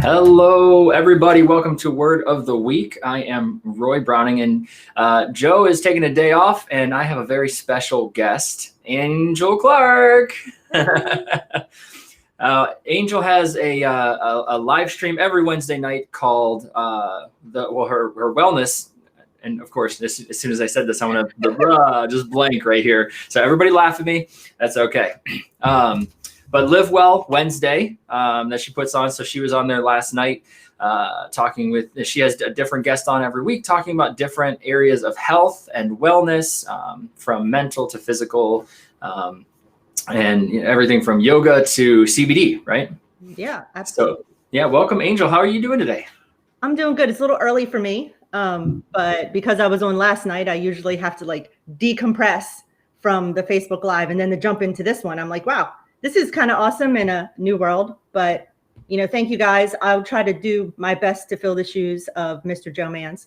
Hello, everybody. Welcome to Word of the Week. I am Roy Browning, and Joe is taking a day off, and I have a very special guest, Angel Clark. Angel has a live stream every Wednesday night called her wellness. And of course, as soon as I said this, I'm gonna just blank right here. So everybody laugh at me. That's okay. But Live Well Wednesday that she puts on. So she was on there last night talking with, she has a different guest on every week talking about different areas of health and wellness, from mental to physical, and everything from yoga to CBD, right? Yeah, absolutely. So yeah, welcome, Angel. How are you doing today? I'm doing good. It's a little early for me, but because I was on last night, I usually have to decompress from the Facebook Live and then to jump into this one. I'm like, wow, this is kind of awesome in a new world. But, thank you guys. I'll try to do my best to fill the shoes of Mr. Joe Mans.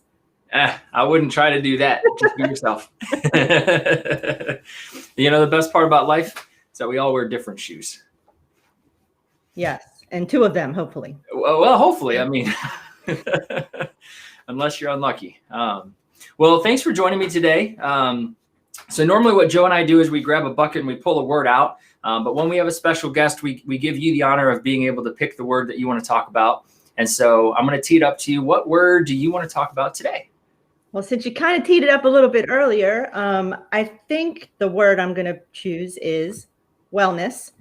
I wouldn't try to do that. Just be yourself. The best part about life is that we all wear different shoes. Yes. And two of them, hopefully. Well, hopefully. I mean, unless you're unlucky. Well, thanks for joining me today. So normally what Joe and I do is we grab a bucket and we pull a word out. But when we have a special guest, we give you the honor of being able to pick the word that you want to talk about. And so I'm going to tee it up to you. What word do you want to talk about today? Well, since you kind of teed it up a little bit earlier, I think the word I'm going to choose is wellness.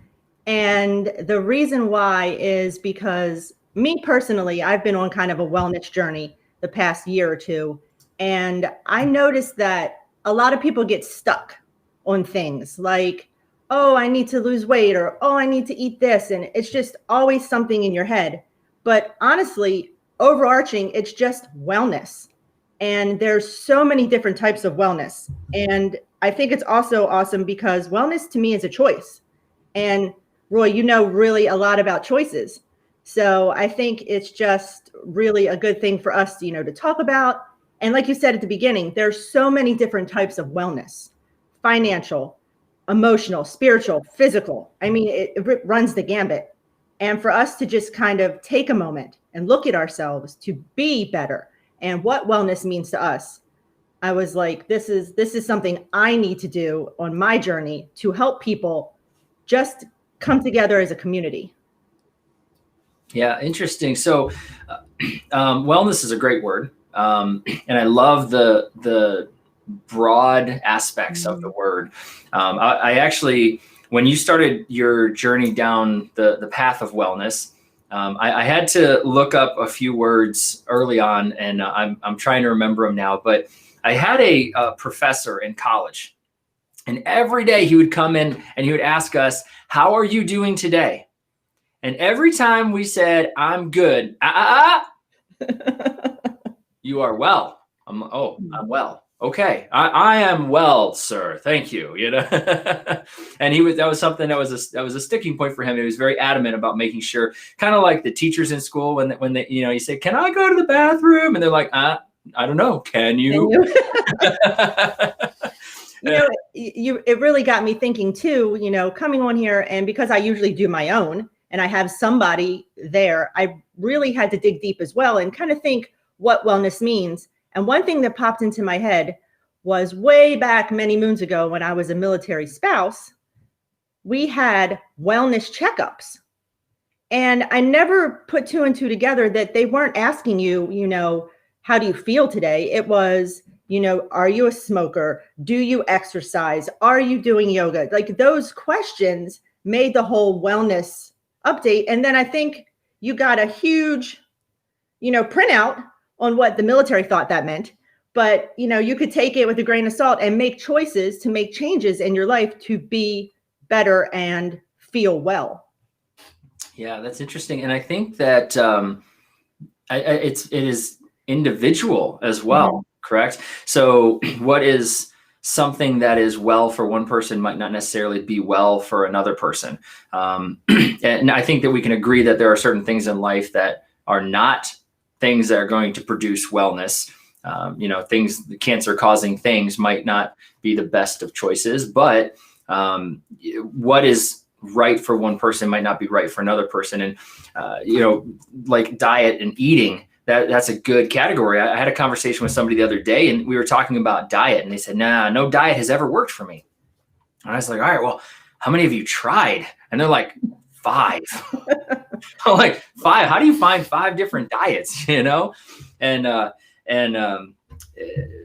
And the reason why is because me personally, I've been on kind of a wellness journey the past year or two. And I noticed that a lot of people get stuck on things like, oh, I need to lose weight, or, oh, I need to eat this. And it's just always something in your head. But honestly, overarching, it's just wellness. And there's so many different types of wellness. And I think it's also awesome because wellness to me is a choice. And Roy, really a lot about choices. So I think it's just really a good thing for us, to talk about. And like you said at the beginning, there's so many different types of wellness: financial, emotional, spiritual, physical. I mean, it runs the gambit. And for us to just kind of take a moment and look at ourselves to be better and what wellness means to us, I was like, this is something I need to do on my journey to help people just come together as a community. Yeah, interesting. So wellness is a great word. And I love the broad aspects of the word. I actually, when you started your journey down the path of wellness, I had to look up a few words early on, and I'm trying to remember them now. But I had a professor in college, and every day he would come in and he would ask us, "How are you doing today?" And every time we said, "I'm good," "You are well." I'm well. Okay, I am well, sir. Thank you. And that was something that was a sticking point for him. He was very adamant about making sure, kind of like the teachers in school when they you say, "Can I go to the bathroom?" And they're like, I don't know. Can you? It really got me thinking too, coming on here, and because I usually do my own and I have somebody there, I really had to dig deep as well and kind of think what wellness means. And one thing that popped into my head was way back many moons ago when I was a military spouse, we had wellness checkups. And I never put two and two together that they weren't asking you, how do you feel today? It was, are you a smoker? Do you exercise? Are you doing yoga? Like those questions made the whole wellness update. And then I think you got a huge, printout on what the military thought that meant. But, you could take it with a grain of salt and make choices to make changes in your life to be better and feel well. Yeah, that's interesting. And I think that it is individual as well, correct? So what is something that is well for one person might not necessarily be well for another person. And I think that we can agree that there are certain things in life that are not things that are going to produce wellness. Things, cancer causing things might not be the best of choices, but what is right for one person might not be right for another person. And, like diet and eating, that's a good category. I had a conversation with somebody the other day, and we were talking about diet, and they said, nah, no diet has ever worked for me. And I was like, all right, well, how many have you tried? And they're like, 5. I'm like, 5? How do you find 5 different diets, And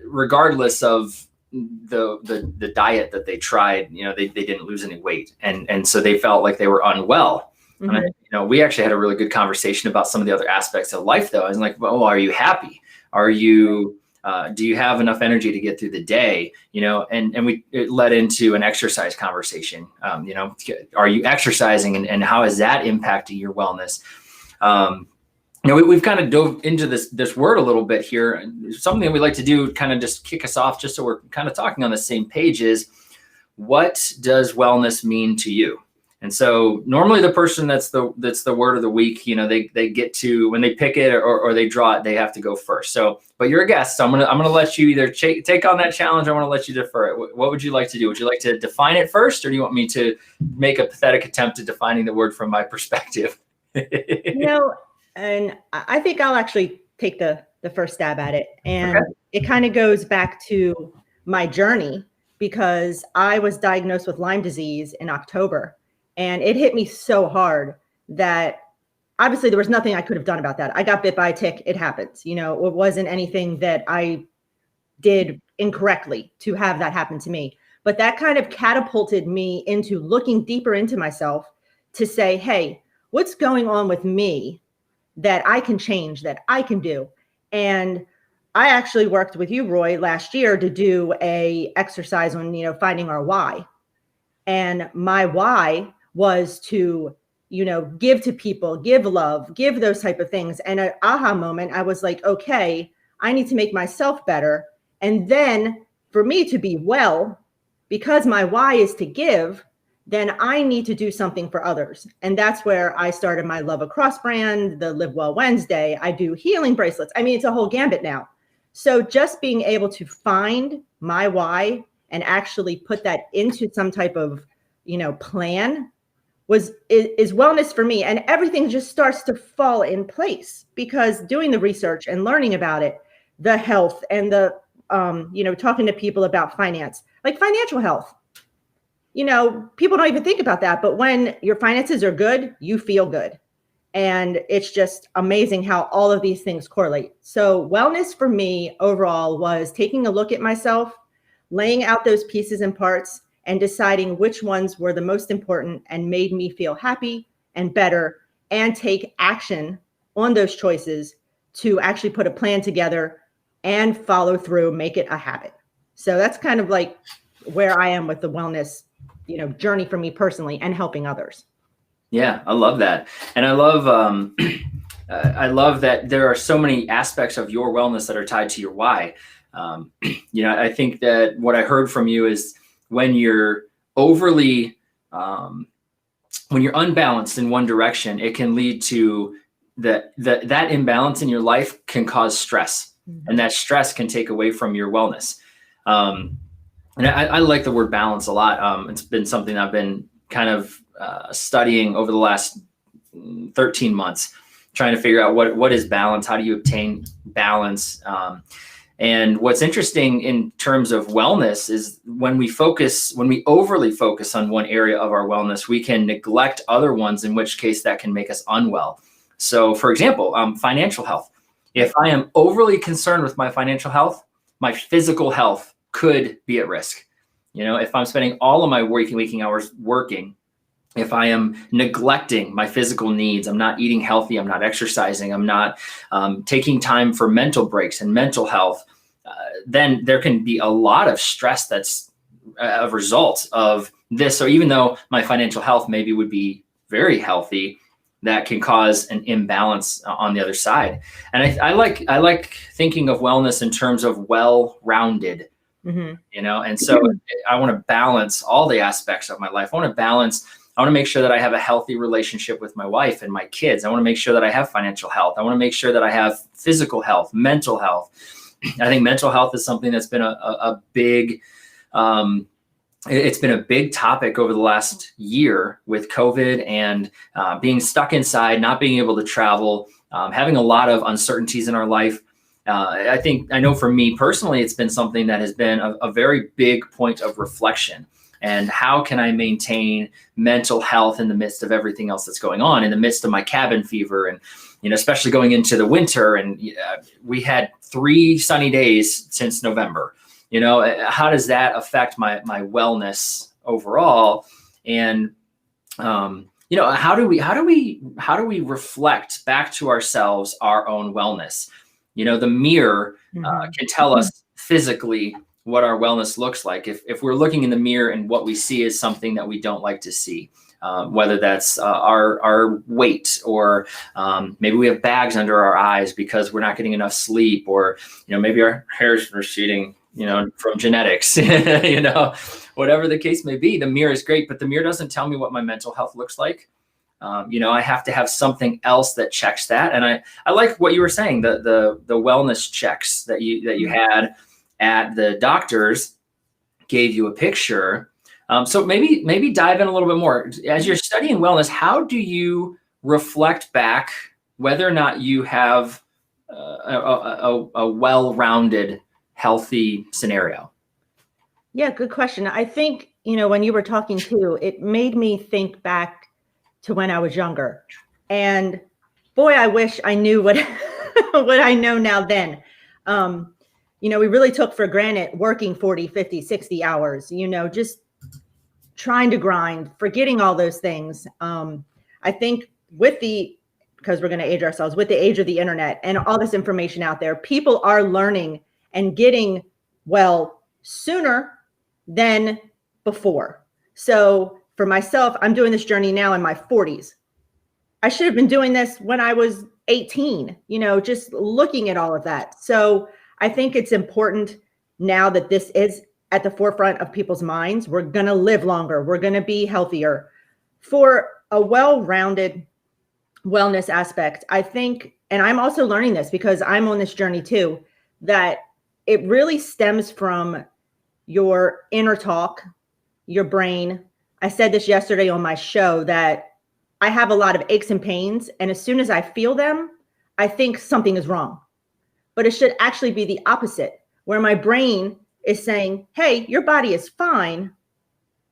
regardless of the diet that they tried, they didn't lose any weight. And so they felt like they were unwell. Mm-hmm. And we actually had a really good conversation about some of the other aspects of life, though. I was like, well, are you happy? Are you, do you have enough energy to get through the day? And it led into an exercise conversation. Are you exercising, and how is that impacting your wellness? We've kind of dove into this word a little bit here. Something that we like to do, kind of just kick us off, just so we're kind of talking on the same page, is what does wellness mean to you? And so normally the person that's the word of the week, they get to, when they pick it or they draw it, they have to go first. So, but you're a guest, so I'm gonna let you either take on that challenge, or I want to let you defer it. What would you like to do? Would you like to define it first, or do you want me to make a pathetic attempt at defining the word from my perspective? And I think I'll actually take the first stab at it. And It kind of goes back to my journey, because I was diagnosed with Lyme disease in October. And it hit me so hard that obviously there was nothing I could have done about that. I got bit by a tick. It happens. It wasn't anything that I did incorrectly to have that happen to me. But that kind of catapulted me into looking deeper into myself to say, hey, what's going on with me that I can change, that I can do? And I actually worked with you, Roy, last year to do a exercise on, finding our why. And my why was to, give to people, give love, give those type of things. And an aha moment, I was like, okay, I need to make myself better. And then for me to be well, because my why is to give, then I need to do something for others. And that's where I started my Love Across brand, the Live Well Wednesday. I do healing bracelets. I mean, it's a whole gambit now. So just being able to find my why and actually put that into some type of, plan is wellness for me. And everything just starts to fall in place, because doing the research and learning about it, the health and the, talking to people about finance, like financial health. People don't even think about that, but when your finances are good, you feel good. And it's just amazing how all of these things correlate. So wellness for me overall was taking a look at myself, laying out those pieces and parts, and deciding which ones were the most important and made me feel happy and better, and take action on those choices to actually put a plan together and follow through, make it a habit. So that's kind of like where I am with the wellness, journey for me personally, and helping others. Yeah, I love that. And I love that there are so many aspects of your wellness that are tied to your why. I think that what I heard from you is when you're overly, when you're unbalanced in one direction, it can lead to that imbalance in your life can cause stress. Mm-hmm. And that stress can take away from your wellness. And I like the word balance a lot. It's been something I've been kind of studying over the last 13 months, trying to figure out what is balance, how do you obtain balance. And what's interesting in terms of wellness is when we overly focus on one area of our wellness, we can neglect other ones, in which case that can make us unwell. So for example, financial health. If I am overly concerned with my financial health, my physical health could be at risk. If I'm spending all of my waking hours working, if I am neglecting my physical needs, I'm not eating healthy, I'm not exercising, I'm not taking time for mental breaks and mental health, then there can be a lot of stress that's a result of this. So even though my financial health maybe would be very healthy, that can cause an imbalance on the other side. And I like thinking of wellness in terms of well-rounded. Mm-hmm. And so I want to balance all the aspects of my life. I want to make sure that I have a healthy relationship with my wife and my kids. I want to make sure that I have financial health. I want to make sure that I have physical health, mental health. I think mental health is something that's been a big it's been a big topic over the last year with COVID and being stuck inside, not being able to travel, having a lot of uncertainties in our life. I know for me personally, it's been something that has been a very big point of reflection. And how can I maintain mental health in the midst of everything else that's going on, in the midst of my cabin fever, and especially going into the winter? And we had 3 sunny days since November. How does that affect my wellness overall? And how do we reflect back to ourselves our own wellness? The mirror can tell us physically what our wellness looks like. If we're looking in the mirror and what we see is something that we don't like to see, whether that's our weight, or maybe we have bags under our eyes because we're not getting enough sleep, or maybe our hair is receding, from genetics, whatever the case may be. The mirror is great, but the mirror doesn't tell me what my mental health looks like. I have to have something else that checks that. And I like what you were saying, the wellness checks that you had at the doctor's gave you a picture. So maybe dive in a little bit more. As you're studying wellness, how do you reflect back whether or not you have a well-rounded, healthy scenario? Yeah, good question. I think, when you were talking too, it made me think back to when I was younger. And boy, I wish I knew what what I know now then. We really took for granted working 40, 50, 60 hours, just trying to grind, forgetting all those things. I think because we're going to age ourselves, with the age of the internet and all this information out there, people are learning and getting well sooner than before. So for myself, I'm doing this journey now in my 40s. I should have been doing this when I was 18, just looking at all of that. So I think it's important now that this is at the forefront of people's minds. We're going to live longer. We're going to be healthier. For a well-rounded wellness aspect, I think, and I'm also learning this because I'm on this journey too, that it really stems from your inner talk, your brain. I said this yesterday on my show that I have a lot of aches and pains, and as soon as I feel them, I think something is wrong. But it should actually be the opposite, where my brain is saying, hey, your body is fine.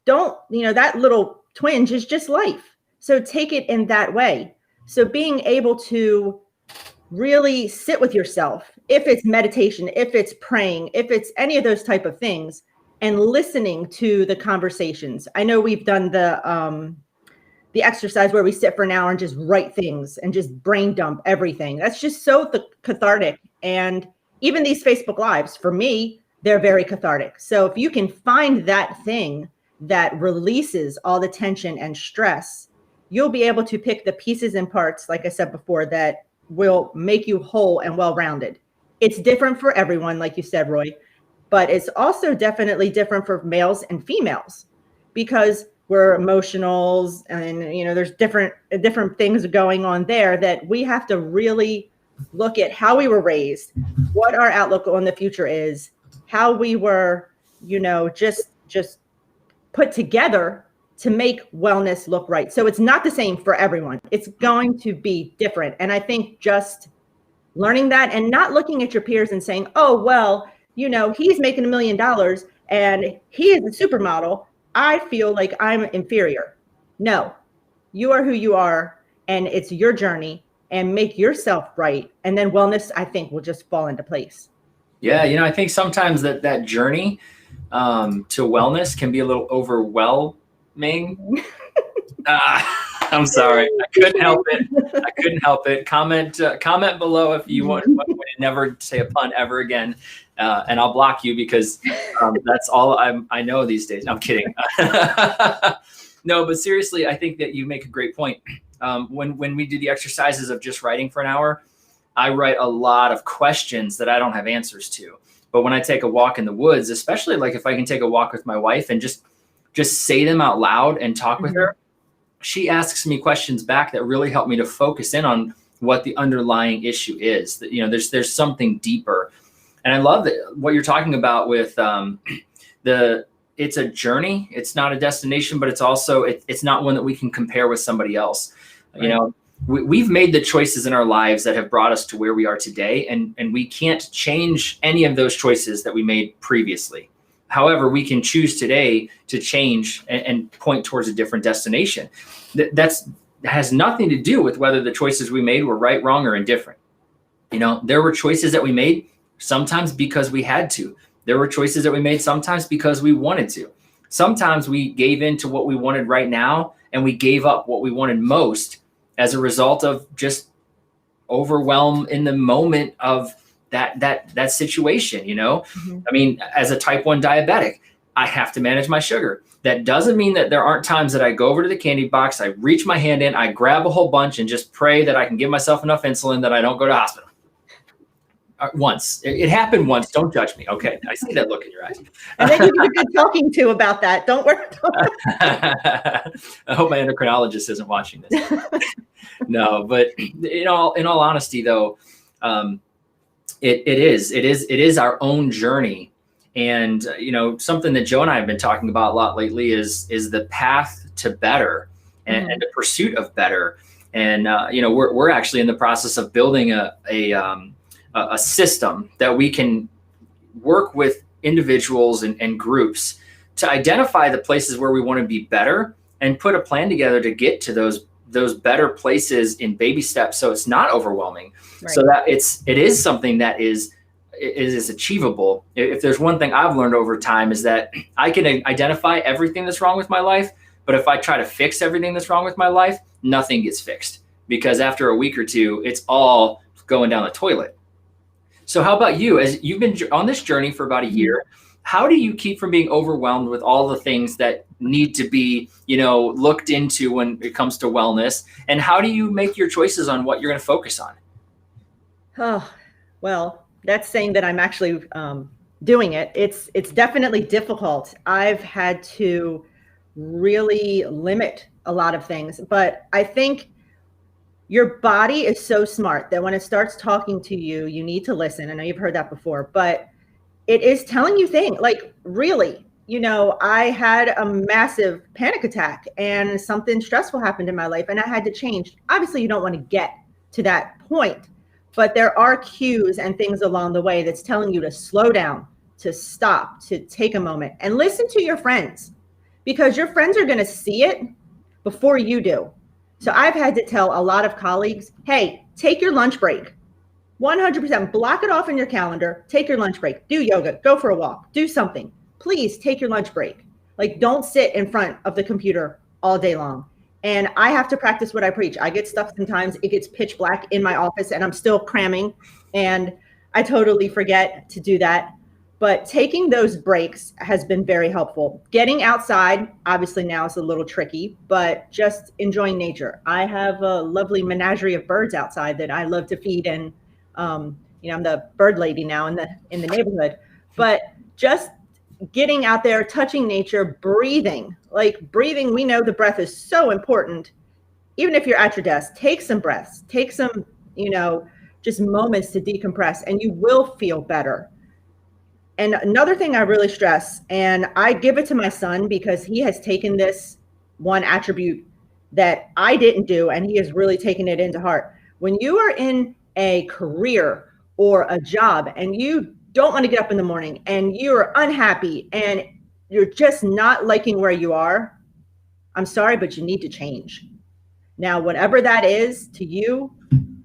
Don't, that little twinge is just life. So take it in that way. So being able to really sit with yourself, if it's meditation, if it's praying, if it's any of those type of things, and listening to the conversations. I know we've done the exercise where we sit for an hour and just write things and just brain dump everything. That's just so cathartic. And even these Facebook Lives, for me, they're very cathartic. So if you can find that thing that releases all the tension and stress, you'll be able to pick the pieces and parts, like I said before, that will make you whole and well-rounded. It's different for everyone, like you said, Roy, but it's also definitely different for males and females because we're emotionals, and there's different things going on there that we have to really look at how we were raised, what our outlook on the future is, how we were, just put together to make wellness look right. So it's not the same for everyone. It's going to be different. And I think just learning that and not looking at your peers and saying, oh, well, he's making $1 million and he is a supermodel, I feel like I'm inferior. No, you are who you are, and it's your journey, and make yourself right. And then wellness, I think, will just fall into place. Yeah. I think sometimes that journey to wellness can be a little overwhelming. I'm sorry. I couldn't help it. Comment below if you want to never say a pun ever again. And I'll block you because that's all I know these days. No, I'm kidding. No, but seriously, I think that you make a great point. When we do the exercises of just writing for an hour, I write a lot of questions that I don't have answers to. But when I take a walk in the woods, especially like if I can take a walk with my wife and just say them out loud and talk with her, she asks me questions back that really help me to focus in on what the underlying issue is. That there's something deeper. And I love what you're talking about with the it's a journey. It's not a destination, but it's also, it's not one that we can compare with somebody else. Right. You know, we've made the choices in our lives that have brought us to where we are today. And we can't change any of those choices that we made previously. However, we can choose today to change and point towards a different destination. That has nothing to do with whether the choices we made were right, wrong, or indifferent. You know, there were choices that we made sometimes because we had to. There were choices that we made sometimes because we wanted to. Sometimes we gave in to what we wanted right now, and we gave up what we wanted most as a result of just overwhelm in the moment of that situation, you know? Mm-hmm. I mean, as a type 1 diabetic, I have to manage my sugar. That doesn't mean that there aren't times that I go over to the candy box, I reach my hand in, I grab a whole bunch and just pray that I can give myself enough insulin that I don't go to hospital. Once. It happened once. Don't judge me. Okay. I see that look in your eyes. And then you get a good talking to about that. Don't worry. I hope my endocrinologist isn't watching this. No, but in all honesty, though, it is our own journey. And, you know, something that Joe and I have been talking about a lot lately is the path to better and the pursuit of better. And, you know, we're actually in the process of building a system that we can work with individuals and groups to identify the places where we want to be better and put a plan together to get to those better places in baby steps. So it's not overwhelming. Right. So that it is something that is achievable. If there's one thing I've learned over time is that I can identify everything that's wrong with my life, but if I try to fix everything that's wrong with my life, nothing gets fixed, because after a week or two, it's all going down the toilet. So how about you? As you've been on this journey for about a year, how do you keep from being overwhelmed with all the things that need to be, you know, looked into when it comes to wellness? And how do you make your choices on what you're going to focus on? Oh, well, that's saying that I'm actually doing it. It's definitely difficult. I've had to really limit a lot of things, but I think your body is so smart that when it starts talking to you, you need to listen. I know you've heard that before, but it is telling you things like, really, you know, I had a massive panic attack and something stressful happened in my life and I had to change. Obviously, you don't want to get to that point, but there are cues and things along the way that's telling you to slow down, to stop, to take a moment and listen to your friends, because your friends are going to see it before you do. So I've had to tell a lot of colleagues, hey, take your lunch break. 100% block it off in your calendar. Take your lunch break. Do yoga. Go for a walk. Do something. Please take your lunch break. Like, don't sit in front of the computer all day long. And I have to practice what I preach. I get stuff sometimes. It gets pitch black in my office and I'm still cramming. And I totally forget to do that. But taking those breaks has been very helpful. Getting outside, obviously now is a little tricky, but just enjoying nature. I have a lovely menagerie of birds outside that I love to feed, and you know, I'm the bird lady now in the neighborhood. But just getting out there, touching nature, breathing. Like breathing, we know the breath is so important. Even if you're at your desk, take some breaths, take some, you know, just moments to decompress, and you will feel better. And another thing I really stress, and I give it to my son because he has taken this one attribute that I didn't do, and he has really taken it into heart. When you are in a career or a job and you don't want to get up in the morning and you're unhappy and you're just not liking where you are, I'm sorry, but you need to change. Now, whatever that is to you,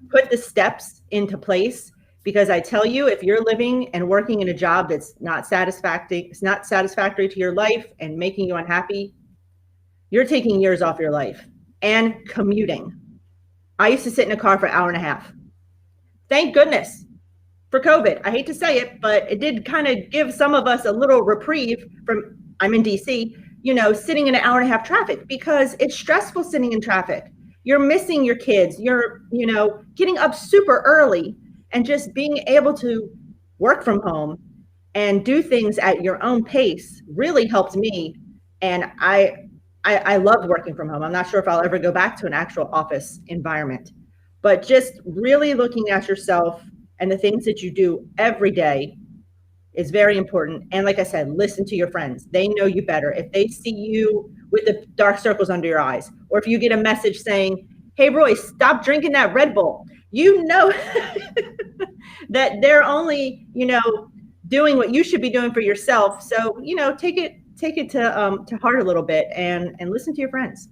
put the steps into place. Because I tell you, if you're living and working in a job that's not satisfactory, it's not satisfactory to your life and making you unhappy, you're taking years off your life. And commuting. I used to sit in a car for an hour and a half. Thank goodness for COVID. I hate to say it, but it did kind of give some of us a little reprieve from, I'm in DC, you know, sitting in an hour and a half traffic, because it's stressful sitting in traffic. You're missing your kids. You're, you know, getting up super early. And just being able to work from home and do things at your own pace really helped me. And I love working from home. I'm not sure if I'll ever go back to an actual office environment, but just really looking at yourself and the things that you do every day is very important. And like I said, listen to your friends. They know you better. If they see you with the dark circles under your eyes, or if you get a message saying, hey, Roy, stop drinking that Red Bull, you know that they're only, doing what you should be doing for yourself. So, take it to heart a little bit and listen to your friends.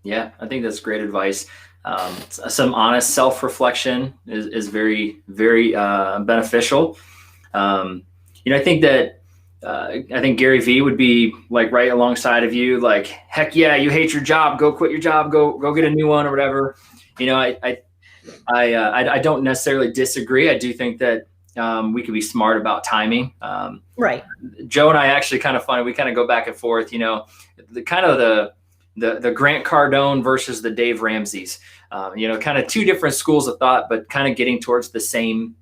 Yeah, I think that's great advice. Some honest self-reflection is very, very beneficial. I think that I think Gary Vee would be like right alongside of you. Like, heck yeah, you hate your job, go quit your job, go get a new one or whatever. I don't necessarily disagree. I do think that we can be smart about timing. Right. Joe and I actually kind of funny. We kind of go back and forth. The Grant Cardone versus the Dave Ramseys. Kind of two different schools of thought, but kind of getting towards the same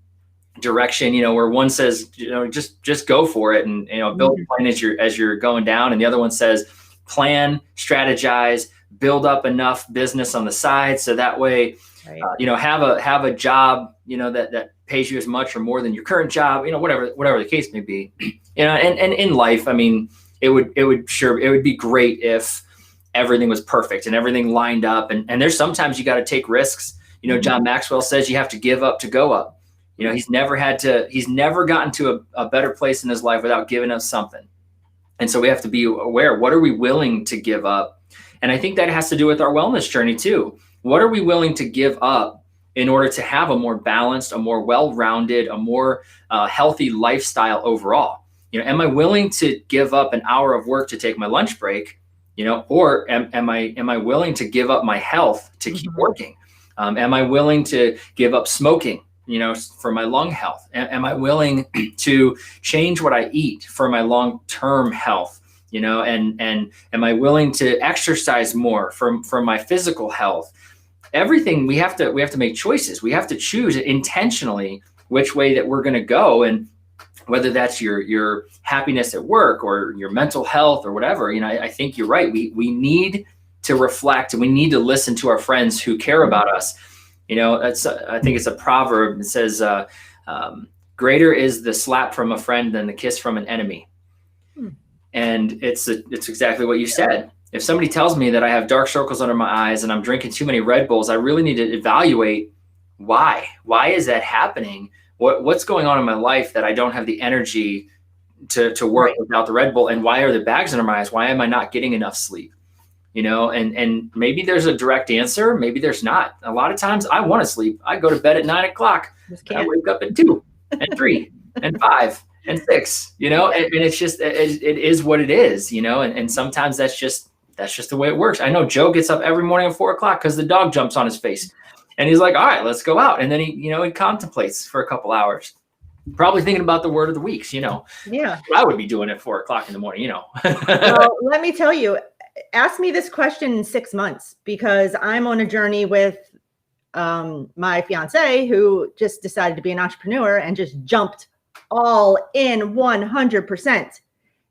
direction, where one says, just go for it and, build a plan as you're going down. And the other one says, plan, strategize, build up enough business on the side. So that way, right. Have a job, that pays you as much or more than your current job, whatever the case may be. And in life, I mean, it would be great if everything was perfect and everything lined up. And there's sometimes you got to take risks. John Maxwell says you have to give up to go up. He's never gotten to a better place in his life without giving up something. And so we have to be aware, what are we willing to give up? And I think that has to do with our wellness journey too. What are we willing to give up in order to have a more balanced, a more well-rounded, a more healthy lifestyle overall? Am I willing to give up an hour of work to take my lunch break? Or am I willing to give up my health to keep working? Am I willing to give up smoking, for my lung health? Am I willing to change what I eat for my long-term health? And am I willing to exercise more for my physical health? Everything we have to make choices. We have to choose intentionally which way that we're going to go. And whether that's your happiness at work or your mental health or whatever, I think you're right. We need to reflect and we need to listen to our friends who care about us. I think it's a proverb that says, greater is the slap from a friend than the kiss from an enemy. And it's exactly what you said. If somebody tells me that I have dark circles under my eyes and I'm drinking too many Red Bulls, I really need to evaluate why. Why is that happening? What's going on in my life that I don't have the energy to work without the Red Bull? And why are the bags under my eyes? Why am I not getting enough sleep? And maybe there's a direct answer. Maybe there's not. A lot of times I want to sleep. I go to bed at 9 o'clock. I wake up at 2 and 3 and 5 and 6, and it's just, it is what it is, and sometimes that's just the way it works. I know Joe gets up every morning at 4 o'clock because the dog jumps on his face and he's like, all right, let's go out. And then he contemplates for a couple hours, probably thinking about the word of the weeks, Yeah. I would be doing at 4 o'clock in the morning, Well, let me tell you, ask me this question in 6 months because I'm on a journey with my fiance who just decided to be an entrepreneur and just jumped all in 100%.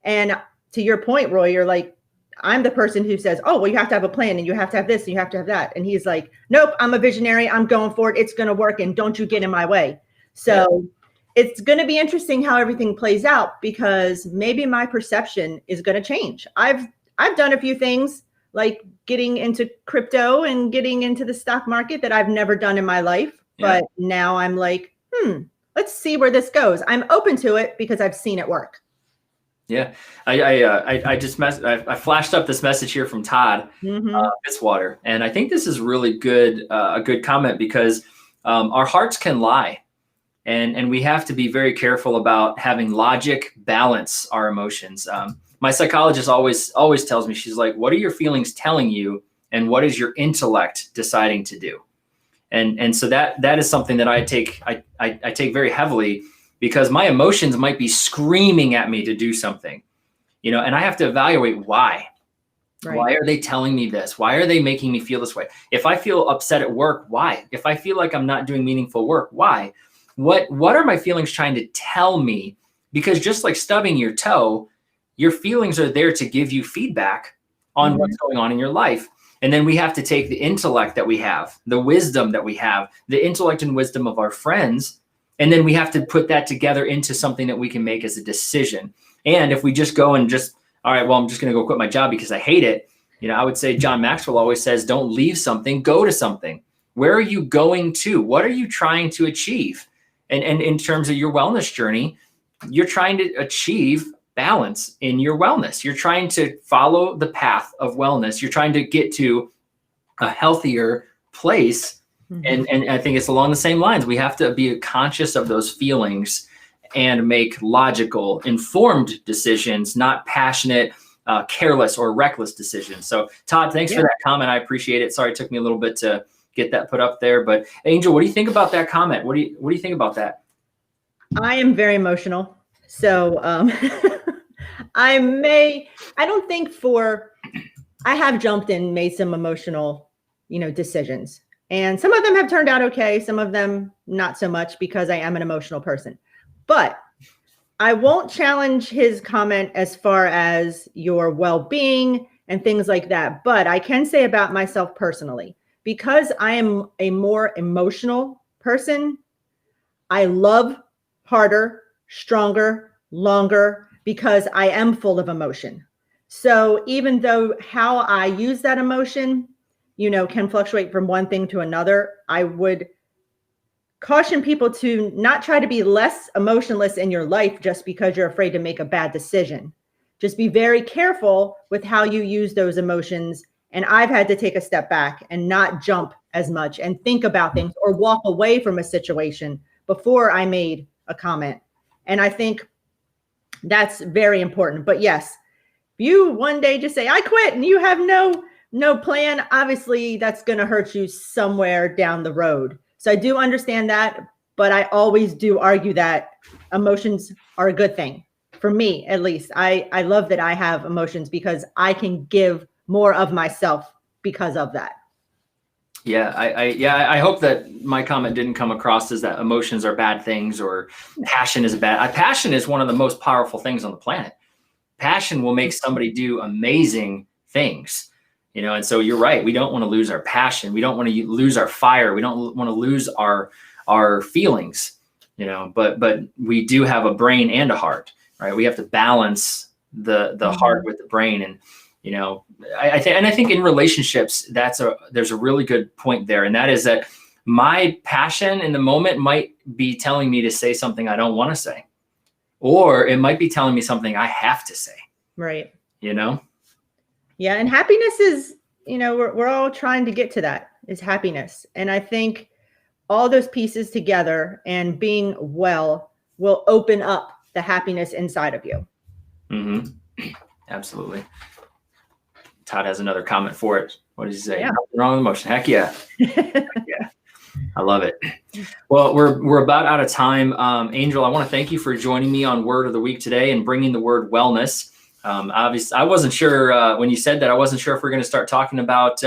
And to your point, Roy, you're like, I'm the person who says, oh, well, you have to have a plan and you have to have this and you have to have that. And he's like, nope, I'm a visionary. I'm going for it. It's going to work. And don't you get in my way. So it's going to be interesting how everything plays out because maybe my perception is going to change. I've done a few things like getting into crypto and getting into the stock market that I've never done in my life. But now I'm like, let's see where this goes. I'm open to it because I've seen it work. Yeah, I flashed up this message here from Todd Fitwater, and I think this is really good, a good comment because our hearts can lie, and we have to be very careful about having logic balance our emotions. My psychologist always tells me, she's like, what are your feelings telling you, and what is your intellect deciding to do? And so that is something that I take very heavily. Because my emotions might be screaming at me to do something, and I have to evaluate why. Right. Why are they telling me this? Why are they making me feel this way? If I feel upset at work, why? If I feel like I'm not doing meaningful work, why? What are my feelings trying to tell me? Because just like stubbing your toe, your feelings are there to give you feedback on what's going on in your life. And then we have to take the intellect that we have, the wisdom that we have, the intellect and wisdom of our friends, And then we have to put that together into something that we can make as a decision. And if we just go and just, all right, well, I'm just going to go quit my job because I hate it. I would say John Maxwell always says, don't leave something, go to something. Where are you going to? What are you trying to achieve? And in terms of your wellness journey, you're trying to achieve balance in your wellness. You're trying to follow the path of wellness. You're trying to get to a healthier place. And I think it's along the same lines. We have to be conscious of those feelings and make logical, informed decisions, not passionate, careless or reckless decisions. So Todd, thanks for that comment. I appreciate it. Sorry, it took me a little bit to get that put up there, but Angel, what do you think about that comment? What do you think about that? I am very emotional. So I have jumped and made some emotional, decisions. And some of them have turned out okay. Some of them not so much, because I am an emotional person. But I won't challenge his comment as far as your well-being and things like that. But I can say about myself personally, because I am a more emotional person, I love harder, stronger, longer, because I am full of emotion. So even though how I use that emotion, can fluctuate from one thing to another, I would caution people to not try to be less emotionless in your life just because you're afraid to make a bad decision. Just be very careful with how you use those emotions. And I've had to take a step back and not jump as much and think about things or walk away from a situation before I made a comment. And I think that's very important. But yes, if you one day just say, I quit, and you have no plan, obviously that's going to hurt you somewhere down the road. So I do understand that, but I always do argue that emotions are a good thing. For me, at least, I love that I have emotions, because I can give more of myself because of that. Yeah, I hope that my comment didn't come across as that emotions are bad things or passion is bad. Passion is one of the most powerful things on the planet. Passion will make somebody do amazing things, and so you're right. We don't want to lose our passion. We don't want to lose our fire. We don't want to lose our feelings, but we do have a brain and a heart, right? We have to balance the heart with the brain. And I think in relationships, there's a really good point there. And that is that my passion in the moment might be telling me to say something I don't want to say, or it might be telling me something I have to say. Right. Yeah. And happiness is, we're all trying to get to that, is happiness. And I think all those pieces together and being well will open up the happiness inside of you. Mm-hmm. Absolutely. Todd has another comment for it. What does he say? Yeah. Nothing wrong with emotion. Heck yeah. Heck yeah. I love it. Well, we're about out of time. Angel, I want to thank you for joining me on Word of the Week today and bringing the word wellness. Obviously, I wasn't sure when you said that. I wasn't sure if we're going to start talking about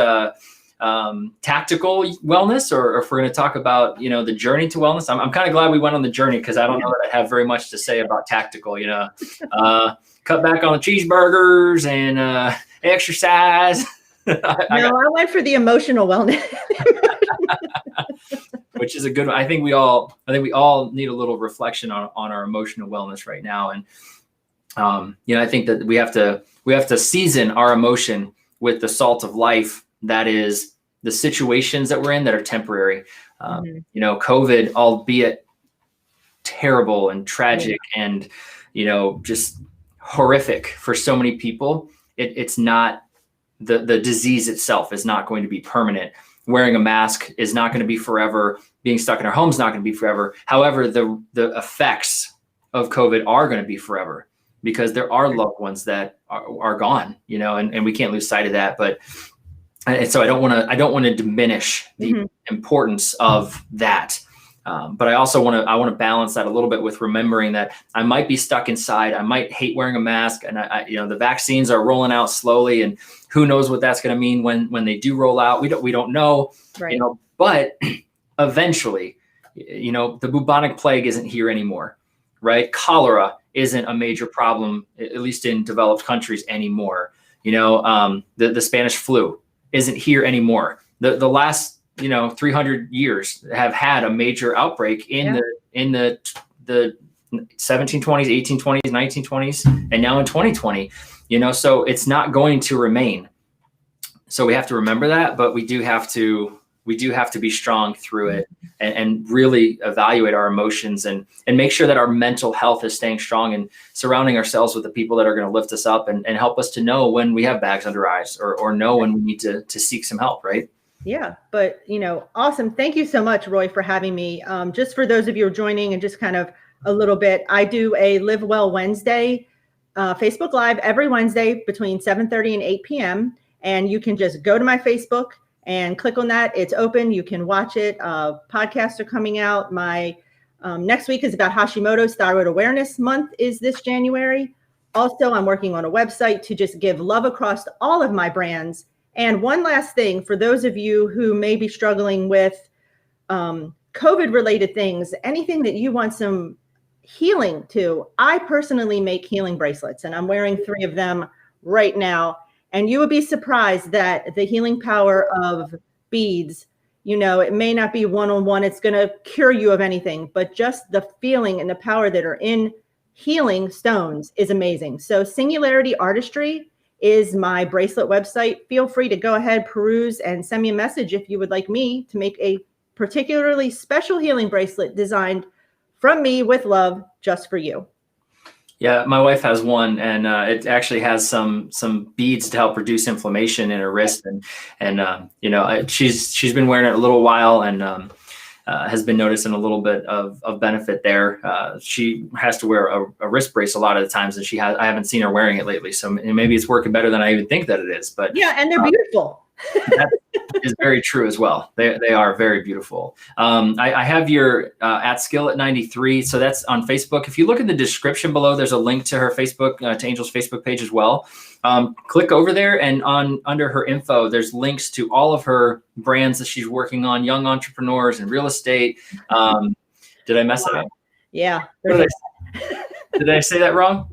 tactical wellness, or if we're going to talk about the journey to wellness. I'm kind of glad we went on the journey, because I don't know that I have very much to say about tactical. Cut back on the cheeseburgers and exercise. I went for the emotional wellness. Which is a good one. I think we all need a little reflection on our emotional wellness right now. And I think that we have to season our emotion with the salt of life, that is the situations that we're in that are temporary. COVID, albeit terrible and tragic and just horrific for so many people, it's not the disease itself is not going to be permanent. Wearing a mask is not going to be forever. Being stuck in our home is not going to be forever. However, the effects of COVID are going to be forever, because there are loved ones that are gone, and we can't lose sight of that. And so I don't want to diminish the importance of that. But I also want to balance that a little bit with remembering that I might be stuck inside. I might hate wearing a mask, and the vaccines are rolling out slowly, and who knows what that's going to mean when they do roll out. We don't know, right. But eventually, the bubonic plague isn't here anymore, right? Cholera isn't a major problem, at least in developed countries anymore. The Spanish flu isn't here anymore. The last 300 years have had a major outbreak in in the 1720s, 1820s, 1920s, and now in 2020, so it's not going to remain. So we have to remember that, but we do have to be strong through it and really evaluate our emotions and make sure that our mental health is staying strong and surrounding ourselves with the people that are going to lift us up and help us to know when we have bags under eyes or know when we need to seek some help, right? Yeah, but awesome. Thank you so much, Roy, for having me. Just for those of you who are joining and just kind of a little bit, I do a Live Well Wednesday Facebook Live every Wednesday between 7:30 and 8 p.m. And you can just go to my Facebook and click on that. It's open. You can watch it. Podcasts are coming out. My next week is about Hashimoto's Thyroid Awareness Month is this January. Also, I'm working on a website to just give love across all of my brands. And one last thing, for those of you who may be struggling with COVID-related things, anything that you want some healing to, I personally make healing bracelets, and I'm wearing 3 of them right now. And you would be surprised that the healing power of beads, it may not be one-on-one, it's going to cure you of anything, but just the feeling and the power that are in healing stones is amazing. So Singularity Artistry is my bracelet website. Feel free to go ahead, peruse, and send me a message if you would like me to make a particularly special healing bracelet designed from me with love just for you. Yeah, my wife has one, and it actually has some beads to help reduce inflammation in her wrist, and she's been wearing it a little while, and has been noticing a little bit of benefit there. She has to wear a wrist brace a lot of the times, and I haven't seen her wearing it lately. So maybe it's working better than I even think that it is. But yeah, and they're beautiful. That is very true as well. They are very beautiful. I have your at Skill at 93. So that's on Facebook. If you look in the description below, there's a link to her Facebook, to Angel's Facebook page as well. Click over there, and under her info, there's links to all of her brands that she's working on, young entrepreneurs and real estate. Did I mess that up? Yeah. Did I say that wrong?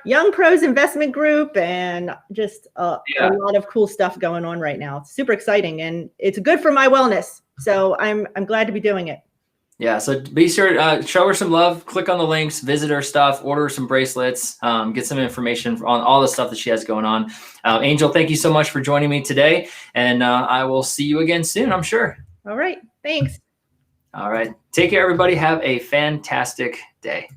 Young Pros Investment Group, and just a lot of cool stuff going on right now. It's super exciting, and it's good for my wellness. So I'm glad to be doing it. Yeah, so be sure show her some love, click on the links, visit her stuff, order some bracelets, get some information on all the stuff that she has going on. Angel, thank you so much for joining me today, and I will see you again soon, I'm sure. All right, thanks. All right, take care, everybody. Have a fantastic day.